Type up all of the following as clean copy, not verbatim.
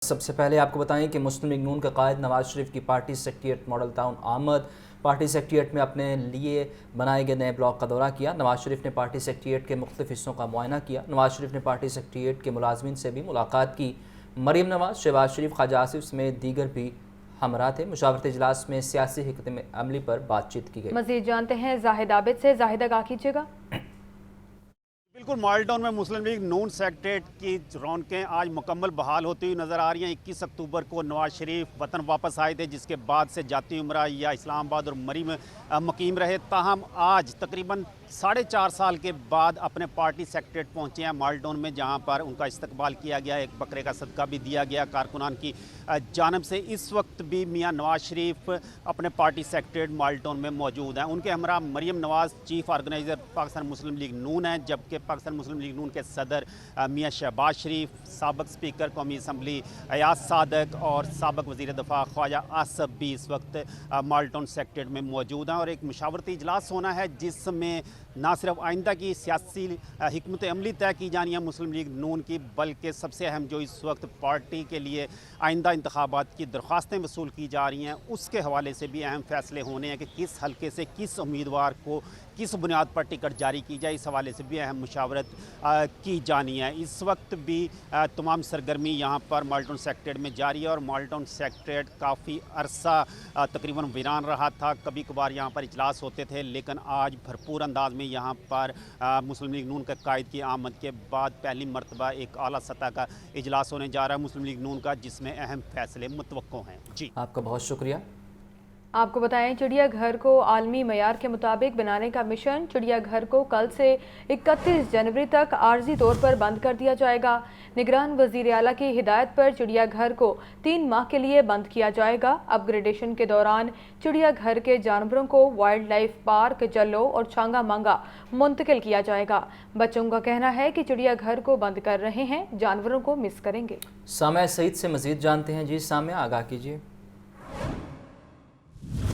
سب سے پہلے آپ کو بتائیں کہ مسلم لیگ نون کے قائد نواز شریف کی پارٹی سیکریٹریٹ ماڈل ٹاؤن آمد پارٹی سیکریٹریٹ میں اپنے لیے بنائے گئے نئے بلاک کا دورہ کیا۔ نواز شریف نے پارٹی سیکریٹریٹ کے مختلف حصوں کا معائنہ کیا۔ نواز شریف نے پارٹی سیکریٹریٹ کے ملازمین سے بھی ملاقات کی۔ مریم نواز، شہباز شریف، خواجہ آصف سمیت دیگر بھی ہمراہ تھے۔ مشاورتی اجلاس میں سیاسی حکمت عملی پر بات چیت کی گئی۔ مزید جانتے ہیں زاہد عابد سے۔ زاہد آگاہ کیجیے گا۔ بالکل ماڈل ٹاؤن میں مسلم لیگ نون سیکریٹریٹ کی رونقیں آج مکمل بحال ہوتی ہوئی نظر آ رہی ہیں۔ 21 اکتوبر کو نواز شریف وطن واپس آئے تھے، جس کے بعد سے جاتی عمرہ یا اسلام آباد اور مری میں مقیم رہے۔ تاہم آج تقریباً 4.5 سال کے بعد اپنے پارٹی سیکریٹریٹ پہنچے ہیں ماڈل ٹاؤن میں، جہاں پر ان کا استقبال کیا گیا، ایک بکرے کا صدقہ بھی دیا گیا کارکنان کی جانب سے۔ اس وقت بھی میاں نواز شریف اپنے پارٹی سیکریٹریٹ ماڈل ٹاؤن میں موجود ہیں۔ ان کے ہمراہ مریم نواز چیف آرگنائزر پاکستان مسلم لیگ نون ہیں، جبکہ پاکستان مسلم لیگ نون کے صدر میاں شہباز شریف، سابق اسپیکر قومی اسمبلی ایاز صادق اور سابق وزیر دفاع خواجہ آصف بھی اس وقت ماڈل ٹاؤن سیکریٹریٹ میں موجود ہیں۔ اور ایک مشاورتی اجلاس ہونا ہے جس میں نہ صرف آئندہ کی سیاسی حکمت عملی طے کی جانی ہے مسلم لیگ نون کی، بلکہ سب سے اہم جو اس وقت پارٹی کے لیے آئندہ انتخابات کی درخواستیں وصول کی جا رہی ہیں، اس کے حوالے سے بھی اہم فیصلے ہونے ہیں کہ کس حلقے سے کس امیدوار کو کس بنیاد پر ٹکٹ جاری کی جائے۔ اس حوالے سے بھی اہم مشاورت کی جانی ہے۔ اس وقت بھی تمام سرگرمی یہاں پر ماڈل ٹاؤن سیکریٹریٹ میں جاری ہے، اور ماڈل ٹاؤن سیکریٹریٹ کافی عرصہ تقریباً ویران رہا تھا۔ کبھی کبھار یہاں پر اجلاس ہوتے تھے، لیکن آج بھرپور انداز میں یہاں پر مسلم لیگ نون کے قائد کی آمد کے بعد پہلی مرتبہ ایک اعلیٰ سطح کا اجلاس ہونے جا رہا ہے مسلم لیگ نون کا، جس میں اہم فیصلے متوقع ہیں۔ جی آپ کا بہت شکریہ۔ آپ کو بتائیں چڑیا گھر کو عالمی معیار کے مطابق بنانے کا مشن چڑیا گھر کو کل سے 31 جنوری تک عارضی طور پر بند کر دیا جائے گا۔ نگران وزیر اعلیٰ کی ہدایت پر چڑیا گھر کو 3 ماہ کے لیے بند کیا جائے گا۔ اپ گریڈیشن کے دوران چڑیا گھر کے جانوروں کو وائلڈ لائف پارک جلو اور چھانگا مانگا منتقل کیا جائے گا۔ بچوں کا کہنا ہے کہ چڑیا گھر کو بند کر رہے ہیں، جانوروں کو مس کریں گے۔ سامعہ سعید سے مزید جانتے ہیں۔ جی سامعہ آگاہ کیجیے۔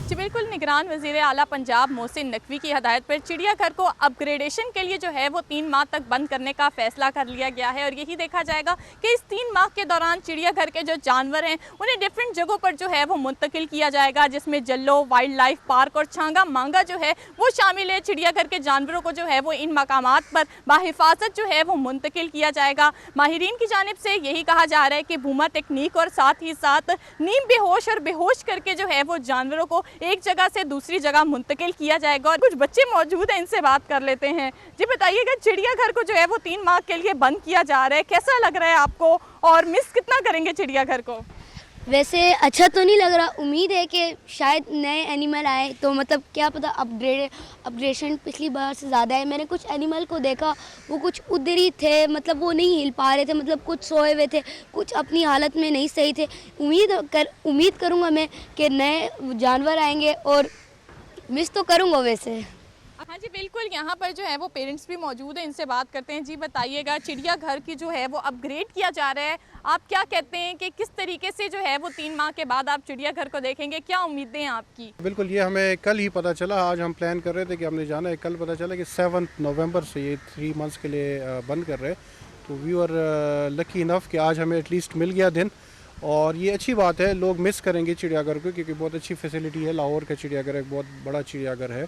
جی بالکل، نگران وزیر اعلیٰ پنجاب محسن نقوی کی ہدایت پر چڑیا گھر کو اپ گریڈیشن کے لیے جو ہے وہ 3 ماہ تک بند کرنے کا فیصلہ کر لیا گیا ہے، اور یہی دیکھا جائے گا کہ اس 3 ماہ کے دوران چڑیا گھر کے جو جانور ہیں انہیں ڈیفرنٹ جگہوں پر جو ہے وہ منتقل کیا جائے گا، جس میں جلو، وائلڈ لائف پارک اور چھانگا مانگا جو ہے وہ شامل ہے۔ چڑیا گھر کے جانوروں کو جو ہے وہ ان مقامات پر بحفاظت جو ہے وہ منتقل کیا جائے گا۔ ماہرین کی جانب سے یہی کہا جا رہا ہے کہ بوما ٹیکنیک اور ساتھ ہی ساتھ نیم بے ہوش اور بے ہوش کر کے جو ہے وہ جانوروں کو ایک جگہ سے دوسری جگہ منتقل کیا جائے گا۔ اور کچھ بچے موجود ہیں، ان سے بات کر لیتے ہیں۔ جی بتائیے گا، چڑیا گھر کو جو ہے وہ 3 ماہ کے لیے بند کیا جا رہا ہے، کیسا لگ رہا ہے آپ کو، اور مس کتنا کریں گے چڑیا گھر کو؟ ویسے اچھا تو نہیں لگ رہا، امید ہے کہ شاید نئے اینیمل آئے تو مطلب کیا پتہ اپگریڈیشن پچھلی بار سے زیادہ ہے۔ میں نے کچھ اینیمل کو دیکھا، وہ کچھ ادھر ہی تھے، مطلب وہ نہیں ہل پا رہے تھے، مطلب کچھ سوئے ہوئے تھے، کچھ اپنی حالت میں نہیں صحیح تھے۔ امید کروں گا میں کہ نئے جانور آئیں گے، اور مس تو کروں گا ویسے۔ ہاں جی بالکل، یہاں پر جو ہے وہ پیرنٹس بھی موجود ہیں، ان سے بات کرتے ہیں۔ جی بتائیے گا، چڑیا گھر کی جو ہے وہ اپ گریڈ کیا جا رہا ہے، آپ کیا کہتے ہیں کہ کس طریقے سے جو ہے وہ 3 ماہ کے بعد آپ چڑیا گھر کو دیکھیں گے، کیا امیدیں ہیں آپ کی؟ بالکل، یہ ہمیں کل ہی پتہ چلا، آج ہم پلان کر رہے تھے کہ ہم نے جانا ہے، کل پتہ چلا کہ 7 نومبر سے یہ 3 منتھس کے لیے بند کر رہے، تو وی آر لکی انف کہ آج ہمیں ایٹ لیسٹ مل گیا دن، اور یہ اچھی بات ہے۔ لوگ مس کریں گے چڑیا گھر کو، کیونکہ بہت اچھی فیسلٹی ہے، لاہور کا چڑیا گھر ایک بہت بڑا چڑیا گھر ہے،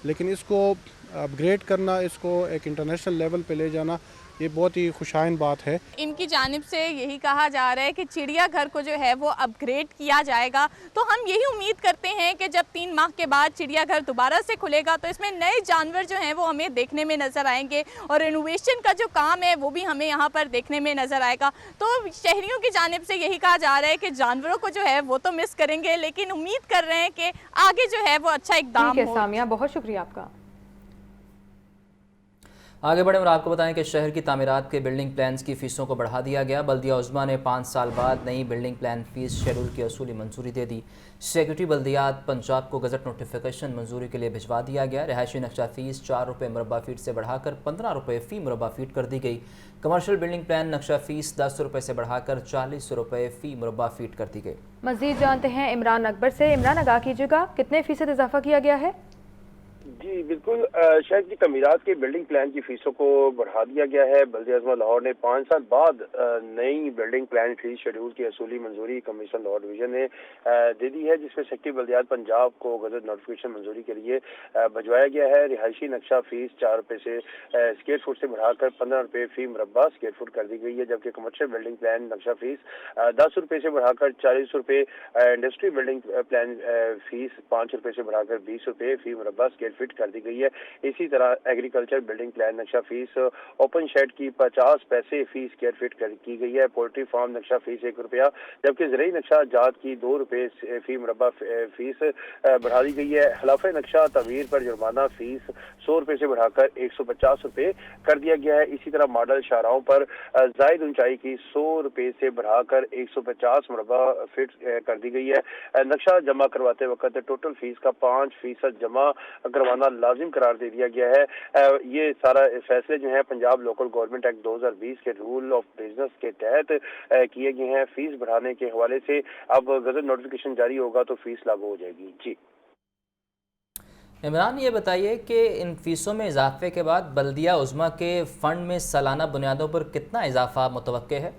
لیکن اس کو اپ گریڈ کرنا، اس کو ایک انٹرنیشنل لیول پہ لے جانا، یہ بہت ہی خوشائن بات ہے۔ ان کی جانب سے یہی کہا جا رہا ہے کہ چڑیا گھر کو جو ہے وہ اپ گریڈ کیا جائے گا، تو ہم یہی امید کرتے ہیں کہ جب 3 ماہ کے بعد چڑیا گھر دوبارہ سے کھلے گا تو اس میں نئے جانور جو ہیں وہ ہمیں دیکھنے میں نظر آئیں گے، اور رینوویشن کا جو کام ہے وہ بھی ہمیں یہاں پر دیکھنے میں نظر آئے گا۔ تو شہریوں کی جانب سے یہی کہا جا رہا ہے کہ جانوروں کو جو ہے وہ تو مس کریں گے، لیکن امید کر رہے ہیں کہ آگے جو ہے وہ اچھا اقدام ہو۔ ٹھیک ہے سامیہ، بہت شکریہ آپ کا۔ آگے بڑھیں اور آپ کو بتائیں کہ شہر کی تعمیرات کے بلڈنگ پلانز کی فیسوں کو بڑھا دیا گیا۔ بلدیہ عظمیٰ نے 5 سال بعد نئی بلڈنگ پلان فیس شیڈول کی اصولی منظوری دے دی۔ سیکریٹری بلدیات پنجاب کو گزٹ نوٹیفیکیشن منظوری کے لیے بھجوا دیا گیا۔ رہائشی نقشہ فیس 4 روپے مربع فیٹ سے بڑھا کر 15 روپے فی مربع فیٹ کر دی گئی۔ کمرشل بلڈنگ پلان نقشہ فیس 10 روپے سے بڑھا کر 40 روپے فی مربع فیٹ کر دی گئی۔ مزید جانتے ہیں عمران اکبر سے۔ عمران آگاہ کیجیے گا، کتنے فیصد اضافہ کیا گیا ہے؟ جی بالکل، شہر کی تعمیرات کے بلڈنگ پلان کی فیسوں کو بڑھا دیا گیا ہے۔ بلدیہ عظمیٰ لاہور نے 5 سال بعد نئی بلڈنگ پلان فیس شیڈول کی اصولی منظوری کمیشن لاہور ڈویژن نے دے دی ہے، جس میں سیکٹری بلدیات پنجاب کو غزل نوٹیفکیشن منظوری کے لیے بھجوایا گیا ہے۔ رہائشی نقشہ فیس 4 روپے سے اسکوائر فٹ سے بڑھا کر 15 روپے فی مربع اسکوائر فٹ کر دی گئی ہے، جبکہ کمرشل بلڈنگ پلان نقشہ فیس 10 روپے سے بڑھا کر 40 روپے، انڈسٹری بلڈنگ پلان فیس 5 روپے سے بڑھا کر 20 روپے فی مربع اسکوائر فٹ کر دی گئی ہے۔ اسی طرح ایگریکلچر بلڈنگ پلان نقشہ فیس اوپن شیڈ کی 50 پیسے فی اسکوائر فٹ کی گئی ہے۔ پولٹری فارم نقشہ فیس 1 روپیہ، جبکہ زرعی نقشہ جات کی 2 روپے فی مربع فیس بڑھا دی گئی ہے۔ خلاف نقشہ تعمیر پر جرمانہ فیس 100 روپے سے بڑھا کر 150 روپے کر دیا گیا ہے۔ اسی طرح ماڈل شاہراہوں پر زائد اونچائی کی 100 روپے سے بڑھا کر 150 مربع فٹ کر دی گئی ہے۔ نقشہ جمع کرواتے وقت ٹوٹل فیس کا 5% جمع کروانا لازم قرار دے دیا گیا ہے۔ یہ سارا فیصلے جو ہیں پنجاب لوکل گورنمنٹ ایکٹ 2020 کے رول آف بزنس کے تحت کیے گئے ہیں۔ فیس بڑھانے کے حوالے سے اب غزل نوٹیفکیشن جاری ہوگا تو فیس لاگو ہو جائے گی۔ جی عمران، یہ بتائیے کہ ان فیسوں میں اضافے کے بعد بلدیہ عظمیٰ کے فنڈ میں سالانہ بنیادوں پر کتنا اضافہ متوقع ہے؟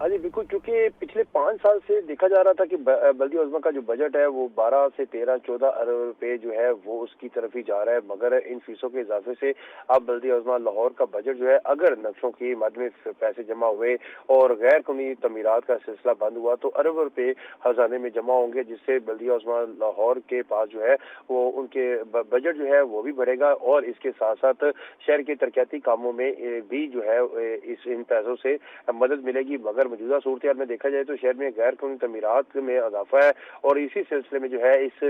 ہاں جی بالکل، چونکہ پچھلے 5 سال سے دیکھا جا رہا تھا کہ بلدیہ عظمیٰ کا جو بجٹ ہے وہ 12 سے 13-14 ارب روپے جو ہے وہ اس کی طرف ہی جا رہا ہے، مگر ان فیسوں کے اضافے سے اب بلدیہ عظمیٰ لاہور کا بجٹ جو ہے، اگر نقشوں کی مد میں پیسے جمع ہوئے اور غیر قانونی تعمیرات کا سلسلہ بند ہوا تو ارب روپے خزانے میں جمع ہوں گے، جس سے بلدیہ عظمیٰ لاہور کے پاس جو ہے وہ ان کے بجٹ جو ہے وہ بھی بڑھے گا، اور اس کے ساتھ ساتھ شہر کے ترقیاتی کاموں میں بھی جو ہے ان پیسوں سے مدد ملے گی۔ مگر موجودہ صورتحال میں دیکھا جائے تو شہر میں غیر قانونی تعمیرات میں اضافہ ہے، اور اسی سلسلے میں جو ہے اس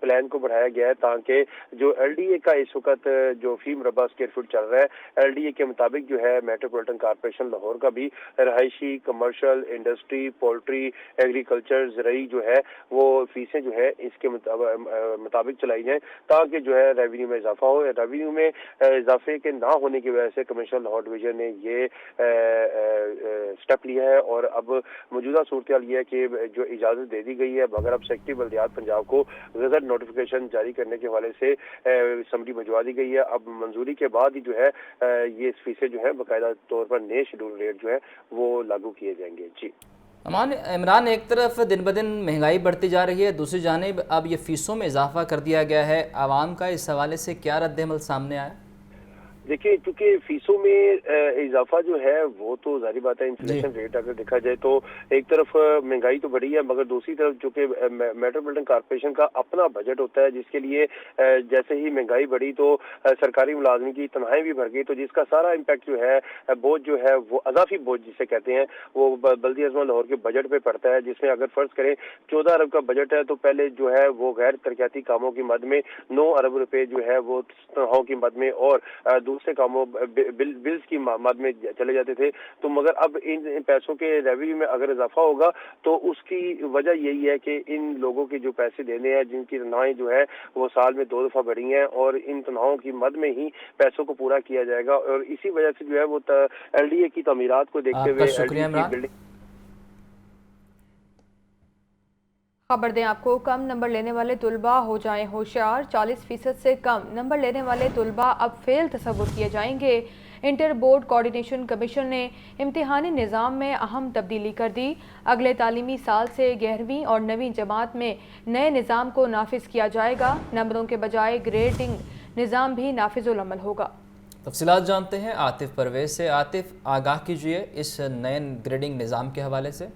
پلان کو بڑھایا گیا ہے تاکہ جو ایل ڈی اے کا اس وقت جو فی مربع اسکوائر فٹ چل رہا ہے، ایل ڈی اے کے مطابق جو ہے میٹروپولیٹن کارپوریشن لاہور کا بھی رہائشی، کمرشل، انڈسٹری، پولٹری، ایگریکلچر، زرعی جو ہے وہ فیسیں جو ہے اس کے مطابق چلائی جائیں تاکہ جو ہے ریونیو میں اضافہ ہو۔ ریونیو میں اضافے کے نہ ہونے کی وجہ سے کمیشن لاہور ڈویژن نے یہ سٹیپ لیا ہے، اور اب موجودہ صورتحال یہ ہے کہ جو اجازت دے دی گئی ہے، مگر اب سیکٹری بلدیات پنجاب کو غزل نوٹیفکیشن جاری کرنے کے حوالے سے اسمبلی بھجوا دی گئی ہے۔ اب منظوری کے بعد ہی جو ہے یہ فیسیں جو ہے باقاعدہ طور پر نئے شیڈول ریٹ جو ہے وہ لاگو کیے جائیں گے۔ جی عمران، ایک طرف دن بدن مہنگائی بڑھتی جا رہی ہے، دوسری جانب اب یہ فیسوں میں اضافہ کر دیا گیا ہے، عوام کا اس حوالے سے کیا رد عمل سامنے آیا؟ دیکھیے، چونکہ فیسوں میں اضافہ جو ہے وہ تو ظاہری بات ہے، انفلیشن ریٹ اگر دیکھا جائے تو ایک طرف مہنگائی تو بڑھی ہے، مگر دوسری طرف چونکہ میٹروپولیٹن کارپوریشن کا اپنا بجٹ ہوتا ہے، جس کے لیے جیسے ہی مہنگائی بڑھی تو سرکاری ملازمین کی تنخواہیں بھی بڑھ گئی، تو جس کا سارا امپیکٹ جو ہے بوجھ جو ہے وہ اضافی بوجھ جسے کہتے ہیں وہ بلدیہ عظمیٰ لاہور کے بجٹ پہ پڑتا ہے، جس میں اگر فرض کریں 14 ارب کا بجٹ ہے تو پہلے جو ہے وہ غیر ترقیاتی کاموں کی مد میں 9 ارب روپے جو ہے وہ تنخواہوں کی مد میں اور دوسرے کاموں بلز کی مد میں چلے جاتے تھے، تو مگر اب ان پیسوں کے ریونیو میں اگر اضافہ ہوگا تو اس کی وجہ یہی ہے کہ ان لوگوں کے جو پیسے دینے ہیں، جن کی تنخواہیں جو ہے وہ سال میں 2 دفعہ بڑھی ہیں، اور ان تنخواہوں کی مد میں ہی پیسوں کو پورا کیا جائے گا، اور اسی وجہ سے جو ہے وہ ایل ڈی اے کی تعمیرات کو دیکھتے ہوئے شکریہ عمران۔ خبر دیں آپ کو، کم نمبر لینے والے طلباء ہو جائیں ہوشیار، 40% سے کم نمبر لینے والے طلباء اب فیل تصور کیے جائیں گے۔ انٹر بورڈ کوارڈینیشن کمیشن نے امتحانی نظام میں اہم تبدیلی کر دی۔ اگلے تعلیمی سال سے 11ویں اور 9ویں جماعت میں نئے نظام کو نافذ کیا جائے گا، نمبروں کے بجائے گریڈنگ نظام بھی نافذ العمل ہوگا۔ تفصیلات جانتے ہیں عاطف پرویز سے۔ عاطف، آگاہ کیجیے اس نئے گریڈنگ نظام کے حوالے سے۔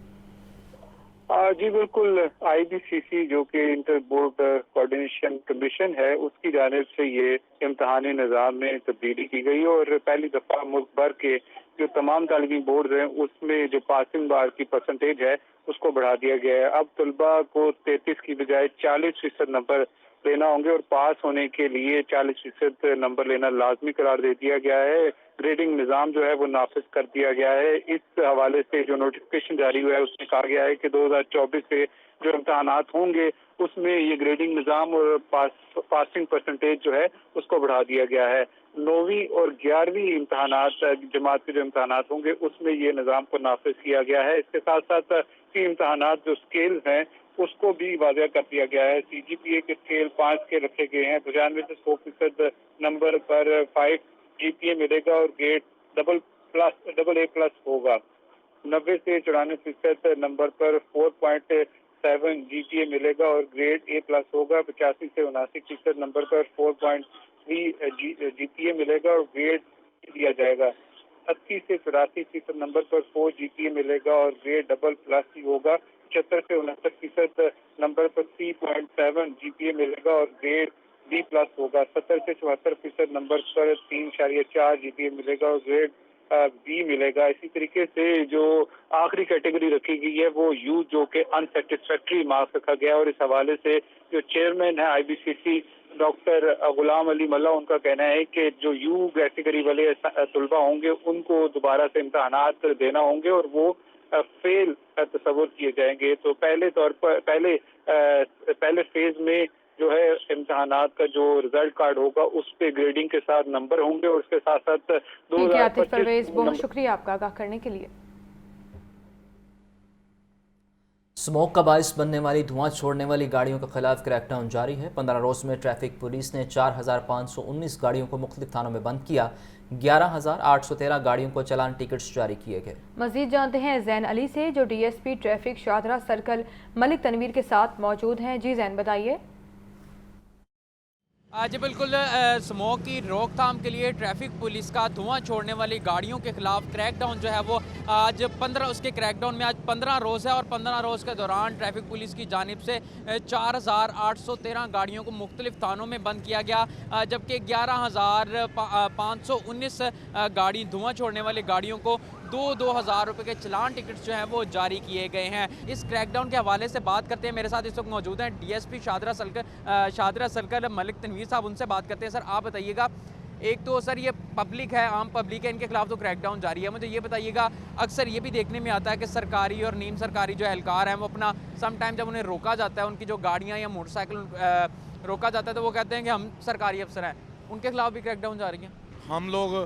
جی بالکل، آئی بی سی سی جو کہ انٹر بورڈ کوارڈینیشن کمیشن ہے، اس کی جانب سے یہ امتحانی نظام میں تبدیلی کی گئی، اور پہلی دفعہ ملک بھر کے جو تمام تعلیمی بورڈ ہیں اس میں جو پاسنگ بار کی پرسنٹیج ہے اس کو بڑھا دیا گیا ہے۔ اب طلباء کو 33 کی بجائے 40% نمبر لینا ہوں گے، اور پاس ہونے کے لیے 40% نمبر لینا لازمی قرار دے دیا گیا ہے۔ گریڈنگ نظام جو ہے وہ نافذ کر دیا گیا ہے۔ اس حوالے سے جو نوٹیفکیشن جاری ہوا ہے اس میں کہا گیا ہے کہ 2024 سے جو امتحانات ہوں گے اس میں یہ گریڈنگ نظام اور پاسنگ پرسنٹیج جو ہے اس کو بڑھا دیا گیا ہے۔ 9ویں اور 11ویں امتحانات جماعت کے جو امتحانات ہوں گے اس میں یہ نظام کو نافذ کیا گیا ہے۔ اس کے ساتھ ساتھ سی امتحانات جو اسکیلز ہیں اس کو بھی واضح کر دیا گیا ہے. CGPA کے اسکیل 5 کے رکھے گئے ہیں. 95 سے 100% نمبر پر 5 GPA ملے گا اور گریڈ ڈبل A+ ہوگا. 90 سے 94% نمبر پر 4.7 GPA ملے گا اور گریڈ A+ ہوگا. 85 سے 79% نمبر پر 4.3 GPA ملے گا اور گریڈ دیا جائے گا. 80 سے 84% نمبر پر 4 GPA ملے گا اور گریڈ ڈبل+ ہی ہوگا. 75 سے 69% نمبر پر 3.7 GPA ملے گا اور گریڈ B+ ہوگا. 70 سے 74% نمبر پر 3.4 GPA ملے گا اور گریڈ B ملے گا. اسی طریقے سے جو آخری کیٹیگری رکھی گئی ہے وہ یو جو کہ ان سیٹسفیکٹری مارکس رکھا گیا. اور اس حوالے سے جو چیئرمین ہے IBCC ڈاکٹر غلام علی ملا، ان کا کہنا ہے کہ جو یو کیٹیگری والے طلبہ ہوں گے ان کو دوبارہ سے امتحانات دینا ہوں گے اور وہ فیل تصور کیے جائیں گے. تو پہلے فیز میں جو ہے امتحانات کا جو ریزلٹ کارڈ ہوگا اس پہ گریڈنگ کے ساتھ نمبر ہوں گے اور اس کے ساتھ ساتھ ٹھیک ہے عاطف پرویز، بہت شکریہ آپ کا آگاہ کرنے کے لیے. سموک کا باعث بننے والی دھواں چھوڑنے والی گاڑیوں کے خلاف کریک ڈاؤن جاری ہے. 15 روز میں ٹریفک پولیس نے 4519 گاڑیوں کو مختلف تھانوں میں بند کیا. 11813 گاڑیوں کو چلان ٹکٹس جاری کیے گئے. مزید جانتے ہیں زین علی سے جو DSP ٹریفک شاہدرہ سرکل ملک تنویر کے ساتھ موجود ہیں. جی زین، بتائیے. جی بالکل، سموک کی روک تھام کے لیے ٹریفک پولیس کا دھواں چھوڑنے والی گاڑیوں کے خلاف کریک ڈاؤن جو ہے وہ آج 15 روز ہے اور 15 روز کے دوران ٹریفک پولیس کی جانب سے 4813 گاڑیوں کو مختلف تھانوں میں بند کیا گیا، جبکہ 11519 گاڑی دھواں چھوڑنے والی گاڑیوں کو 2000 روپے کے چلان ٹکٹس جو ہیں وہ جاری کیے گئے ہیں. اس کریک ڈاؤن کے حوالے سے بات کرتے ہیں. میرے ساتھ اس وقت موجود ہیں DSP شاہدرہ سرکل ملک تنویر صاحب، ان سے بات کرتے ہیں. سر آپ بتائیے گا، ایک تو سر یہ پبلک ہے، عام پبلک ہے، ان کے خلاف تو کریک ڈاؤن جاری ہے. مجھے یہ بتائیے گا، اکثر یہ بھی دیکھنے میں آتا ہے کہ سرکاری اور نیم سرکاری جو اہلکار ہیں وہ اپنا سم ٹائم جب انہیں روکا جاتا ہے، ان کی جو گاڑیاں یا موٹر سائیکل روکا جاتا ہے تو وہ کہتے ہیں کہ ہم سرکاری افسر ہیں. ان کے خلاف بھی کریک ڈاؤن جاری ہیں. ہم لوگ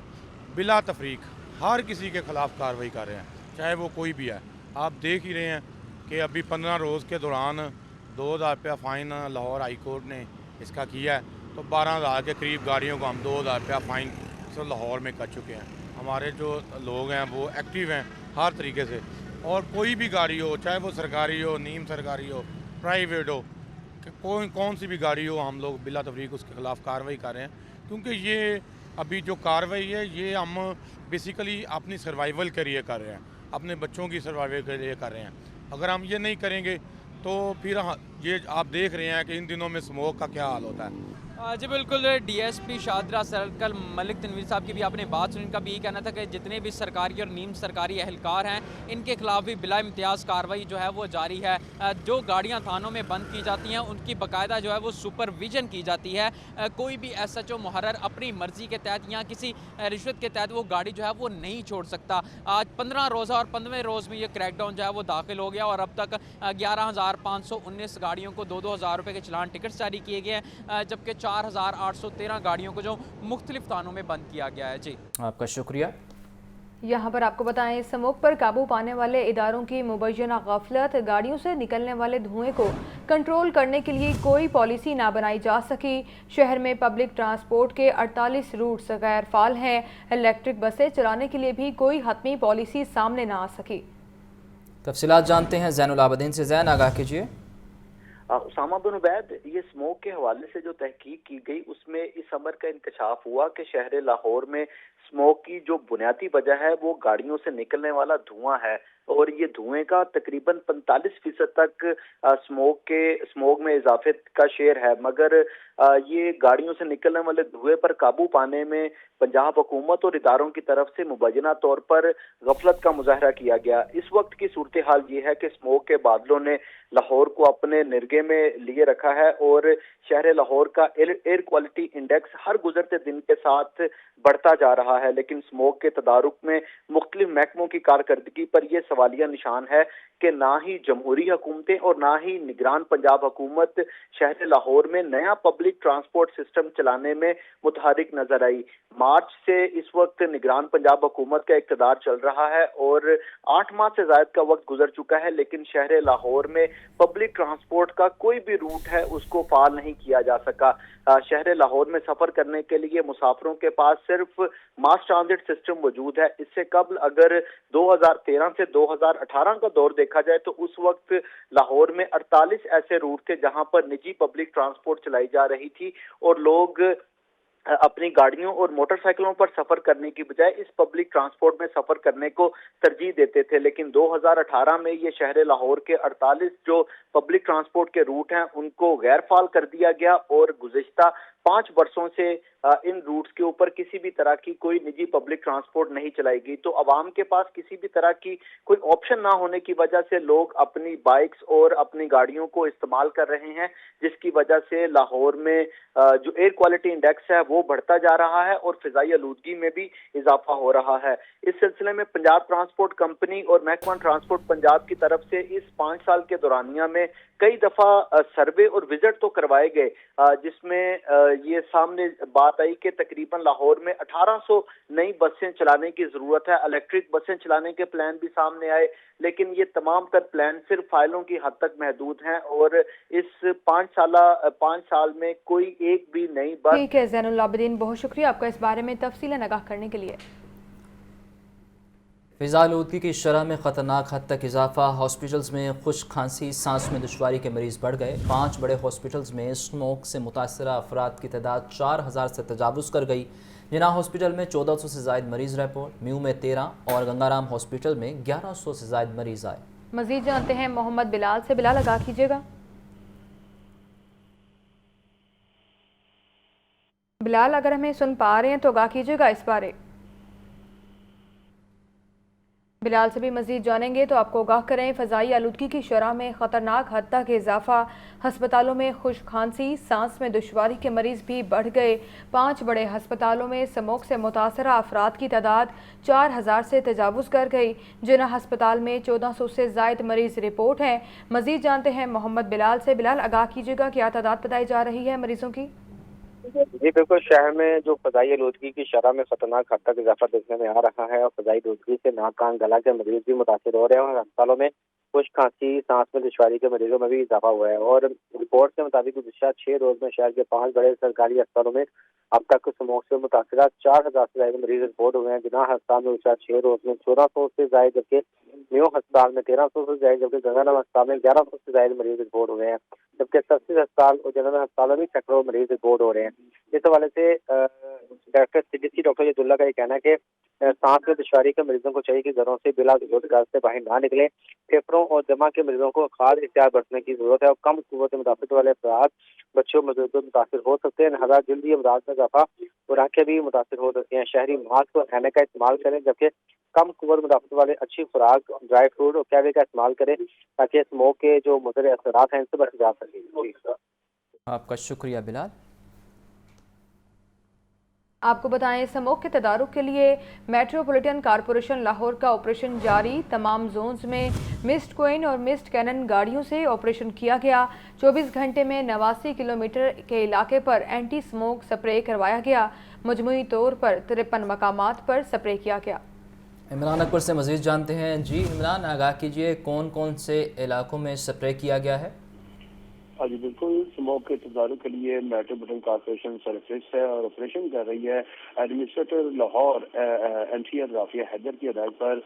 بلا تفریق ہر کسی کے خلاف کارروائی کر رہے ہیں، چاہے وہ کوئی بھی ہے. آپ دیکھ ہی رہے ہیں کہ ابھی 15 روز کے دوران 2000 روپیہ فائن لاہور ہائی کورٹ نے اس کا کیا ہے. تو 12000 کے قریب گاڑیوں کو ہم 2000 روپیہ فائن لاہور میں کر چکے ہیں. ہمارے جو لوگ ہیں وہ ایکٹیو ہیں ہر طریقے سے، اور کوئی بھی گاڑی ہو، چاہے وہ سرکاری ہو، نیم سرکاری ہو، پرائیویٹ ہو، کون سی بھی گاڑی ہو، ہم لوگ بلا تفریق اس کے خلاف کارروائی کر رہے ہیں. کیونکہ یہ ابھی جو کارروائی ہے یہ ہم بیسیکلی اپنی سروائیول کے لیے کر رہے ہیں، اپنے بچوں کی سروائیول کے لیے کر رہے ہیں. اگر ہم یہ نہیں کریں گے تو پھر یہ آپ دیکھ رہے ہیں کہ ان دنوں میں سموک کا کیا حال ہوتا ہے. جی بالکل، DSP شاہدرہ سرکل ملک تنویر صاحب کی بھی آپ نے بات سنی. ان کا بھی یہ کہنا تھا کہ جتنے بھی سرکاری اور نیم سرکاری اہلکار ہیں ان کے خلاف بھی بلا امتیاز کارروائی جو ہے وہ جاری ہے. جو گاڑیاں تھانوں میں بند کی جاتی ہیں ان کی باقاعدہ جو ہے وہ سپرویژن کی جاتی ہے. کوئی بھی SHO محرر اپنی مرضی کے تحت یا کسی رشوت کے تحت وہ گاڑی جو ہے وہ نہیں چھوڑ سکتا. آج 15 روزہ اور 15ویں روز میں یہ کریک ڈاؤن جو ہے وہ داخل ہو گیا اور اب تک 11519 گاڑیوں کو 2000 روپے کے چلان ٹکٹس جاری کیے گئے ہیں، جبکہ 4813 گاڑیوں کو جو مختلف تھانوں میں بند کیا گیا ہے. جی آپ کا شکریہ. یہاں پر آپ کو بتائیں، سموک پر قابو پانے والے اداروں کی مبینہ غفلت، گاڑیوں سے نکلنے والے دھوئیں کو کنٹرول کرنے کے لیے کوئی پالیسی نہ بنائی جا سکی. شہر میں پبلک ٹرانسپورٹ کے 48 روٹس غیر فعال ہیں. الیکٹرک بسیں چلانے کے لیے بھی کوئی حتمی پالیسی سامنے نہ آ سکی. تفصیلات جانتے ہیں زین العابدین سے. زین، آگاہ کیجیے. اسامہ بن عبید، یہ سموک کے حوالے سے جو تحقیق کی گئی اس میں اس امر کا انکشاف ہوا کہ شہر لاہور میں سموک کی جو بنیادی وجہ ہے وہ گاڑیوں سے نکلنے والا دھواں ہے، اور یہ دھوئیں کا تقریباً 45% تک سموک میں اضافے کا شیئر ہے. مگر یہ گاڑیوں سے نکلنے والے دھوئیں پر قابو پانے میں پنجاب حکومت اور اداروں کی طرف سے مبینہ طور پر غفلت کا مظاہرہ کیا گیا. اس وقت کی صورتحال یہ ہے کہ سموک کے بادلوں نے لاہور کو اپنے نرگے میں لیے رکھا ہے اور شہر لاہور کا ایئر کوالٹی انڈیکس ہر گزرتے دن کے ساتھ بڑھتا جا رہا ہے. لیکن سموک کے تدارک میں مختلف محکموں کی کارکردگی پر یہ سوالیہ نشان ہے کہ نہ ہی جمہوری حکومتیں اور نہ ہی نگران پنجاب حکومت شہر لاہور میں نیا پبلک ٹرانسپورٹ سسٹم چلانے میں متحرک نظر آئی۔ مارچ سے اس وقت نگران پنجاب حکومت کا اقتدار چل رہا ہے اور 8 ماہ سے زائد کا وقت گزر چکا ہے، لیکن شہر لاہور میں پبلک ٹرانسپورٹ کا کوئی بھی روٹ ہے اس کو فعال نہیں کیا جا سکا۔ شہر لاہور میں سفر کرنے کے لیے مسافروں کے پاس صرف ماس ٹرانزٹ سسٹم موجود ہے۔ اس سے قبل اگر 2013 سے 2018 کا دور دیکھا جائے تو اس وقت لاہور میں 48 ایسے روٹ تھے جہاں پر نجی پبلک ٹرانسپورٹ چلائی جا رہی تھی اور لوگ اپنی گاڑیوں اور موٹر سائیکلوں پر سفر کرنے کی بجائے اس پبلک ٹرانسپورٹ میں سفر کرنے کو ترجیح دیتے تھے، لیکن 2018 میں یہ شہر لاہور کے 48 جو پبلک ٹرانسپورٹ کے روٹ ہیں ان کو غیر فعال کر دیا گیا اور گزشتہ 5 برسوں سے ان روٹس کے اوپر کسی بھی طرح کی کوئی نجی پبلک ٹرانسپورٹ نہیں چلائی گئی۔ تو عوام کے پاس کسی بھی طرح کی کوئی آپشن نہ ہونے کی وجہ سے لوگ اپنی بائکس اور اپنی گاڑیوں کو استعمال کر رہے ہیں، جس کی وجہ سے لاہور میں جو ایئر کوالٹی انڈیکس ہے وہ بڑھتا جا رہا ہے اور فضائی آلودگی میں بھی اضافہ ہو رہا ہے۔ اس سلسلے میں پنجاب ٹرانسپورٹ کمپنی اور محکمہ ٹرانسپورٹ پنجاب کی طرف سے اس 5 سال کے دورانیہ میں کئی دفعہ سروے اور وزٹ تو کروائے گئے، جس میں یہ سامنے بات آئی کہ تقریباً لاہور میں 1800 نئی بسیں چلانے کی ضرورت ہے۔ الیکٹرک بسیں چلانے کے پلان بھی سامنے آئے، لیکن یہ تمام تر پلان صرف فائلوں کی حد تک محدود ہیں اور اس 5 سال میں کوئی ایک بھی نئی بس۔ ٹھیک ہے زین العابدین، بہت شکریہ آپ کا اس بارے میں تفصیل آگاہ کرنے کے لیے۔ فضا آلودگی کی شرح میں خطرناک حد تک اضافہ، ہاسپٹلز میں خشک کھانسی سانس میں دشواری کے مریض بڑھ گئے۔ 5 بڑے ہاسپٹلز میں اسموک سے متاثرہ افراد کی تعداد 4000 سے تجاوز کر گئی۔ جناح ہاسپٹل میں 1400 سے زائد مریض رپورٹ، میو میں 13 اور گنگا رام ہاسپٹل میں 1100 سے زائد مریض آئے۔ مزید جانتے ہیں محمد بلال سے۔ بلال آگاہ کیجیے گا۔ بلال اگر ہمیں سن پا رہے ہیں تو آگاہ کیجیے گا اس بارے۔ بلال سے بھی مزید جانیں گے تو آپ کو آگاہ کریں، فضائی آلودگی کی شرح میں خطرناک حد تک اضافہ، ہسپتالوں میں خشک کھانسی سانس میں دشواری کے مریض بھی بڑھ گئے۔ 5 بڑے ہسپتالوں میں اسموک سے متاثرہ افراد کی تعداد 4000 سے تجاوز کر گئی۔ جناح ہسپتال میں 1400 سے زائد مریض رپورٹ ہیں۔ مزید جانتے ہیں محمد بلال سے۔ بلال آگاہ کیجیے گا، کیا تعداد بتائی جا رہی ہے مریضوں کی؟ جی بالکل، شہر میں جو فضائی آلودگی کی شرح میں خطرناک حد تک اضافہ دیکھنے میں آ رہا ہے اور فضائی آلودگی سے ناک کان گلا کے مریض بھی متاثر ہو رہے ہیں اور ہسپتالوں میں خشک کھانسی سانس میں دشواری کے مریضوں میں بھی اضافہ ہوا ہے اور رپورٹ کے مطابق گزشتہ 6 روز میں شہر کے 5 بڑے سرکاری ہسپتالوں میں اب تک اسموک سے متاثرہ 4000 سے زائد مریض رپورٹ ہوئے ہیں۔ جناح ہسپتال میں گزشتہ 6 روز میں 1400 سے زائد، جبکہ میو ہسپتال میں 1300 سے زائد، جبکہ گنگا رام ہسپتال میں 1100 سے زائد مریض رپورٹ ہوئے ہیں، جبکہ سرسید ہسپتال اور جنرل ہسپتالوں میں سینکڑوں مریض رپورٹ ہو رہے ہیں۔ اس حوالے سے ڈاکٹر CDC ڈاکٹر عبداللہ کا یہ کہنا ہے کہ سانس میں دشواری کے مریضوں کو چاہیے کہ گھروں سے بلا ضرورت گھر سے باہر نہ نکلیں۔ پھیپھڑوں اور دمہ کے مریضوں کو خاص احتیاط برتنے کی ضرورت ہے اور کم قوت مدافعت والے افراد بچوں بزرگوں متاثر ہو سکتے ہیں، لہذا جلدی امراض میں اضافہ اور آنکھیں بھی متاثر ہو سکتی ہیں۔ شہری ماسک اور اینک کا استعمال کریں، جبکہ کم قوت مدافعت والے اچھی خوراک، ڈرائی فروٹ اور کیوے کا استعمال کریں تاکہ اسموک کے جو مضر اثرات ہیں ان سے بچا جا سکے۔ آپ کا شکریہ بلال۔ آپ کو بتائیں، اسموک کے تدارک کے لیے میٹروپولیٹن کارپوریشن لاہور کا آپریشن جاری۔ تمام زونز میں مسٹ کوئن اور مسٹ کینن گاڑیوں سے آپریشن کیا گیا۔ 24 گھنٹے میں 89 کلومیٹر کے علاقے پر اینٹی اسموک سپرے کروایا گیا۔ مجموعی طور پر 53 مقامات پر سپرے کیا گیا۔ عمران اکبر سے مزید جانتے ہیں۔ جی عمران، آگاہ کیجیے کون کون سے علاقوں میں سپرے کیا گیا ہے؟ ہاں جی بالکل، اسموک کے تدارک کے لیے میٹروپولیٹن کارپوریشن سرفس ہے اور آپریشن کر رہی ہے۔ ایڈمنسٹریٹر لاہور NCR رافیہ حیدر کی ہدایت پر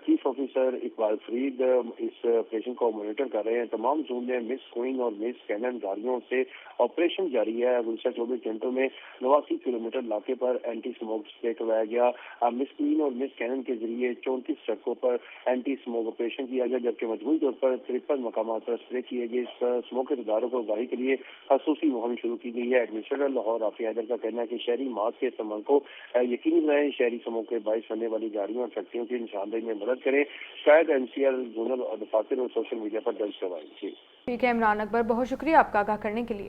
چیف آفیسر اقبال فرید اس آپریشن کو مانیٹر کر رہے ہیں۔ تمام زون میں مس کوئن اور مس کینن گاڑیوں سے آپریشن جاری ہے۔ گزشتہ 24 گھنٹوں میں 89 کلومیٹر علاقے پر اینٹی اسموک اسپرے کروایا گیا۔ مس کوئن اور مس کینن کے ذریعے 34 سڑکوں پر اینٹی اسموک آپریشن کیا گیا، جبکہ مجموعی طور پر 53 مقامات پر اسپرے کیے گئے۔ اس اسموک کے کو گاہی کے لیے خصوصی مہم شروع کی گئی ہے۔ ایڈمنسٹریٹر لاہور رافیہ حیدر کا کہنا ہے کہ شہری ماسک کے استعمال کو یقینی بنائیں، شہری اسموک کے باعث ہونے والی گاڑیوں اور فیکٹریوں کی نشاندہی میں مدد کریں، شاید NCR زونل اور دفاتر اور سوشل میڈیا پر درج کروائیں۔ ٹھیک ہے عمران اکبر، بہت شکریہ آپ کا آگاہ کرنے کے لیے۔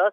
10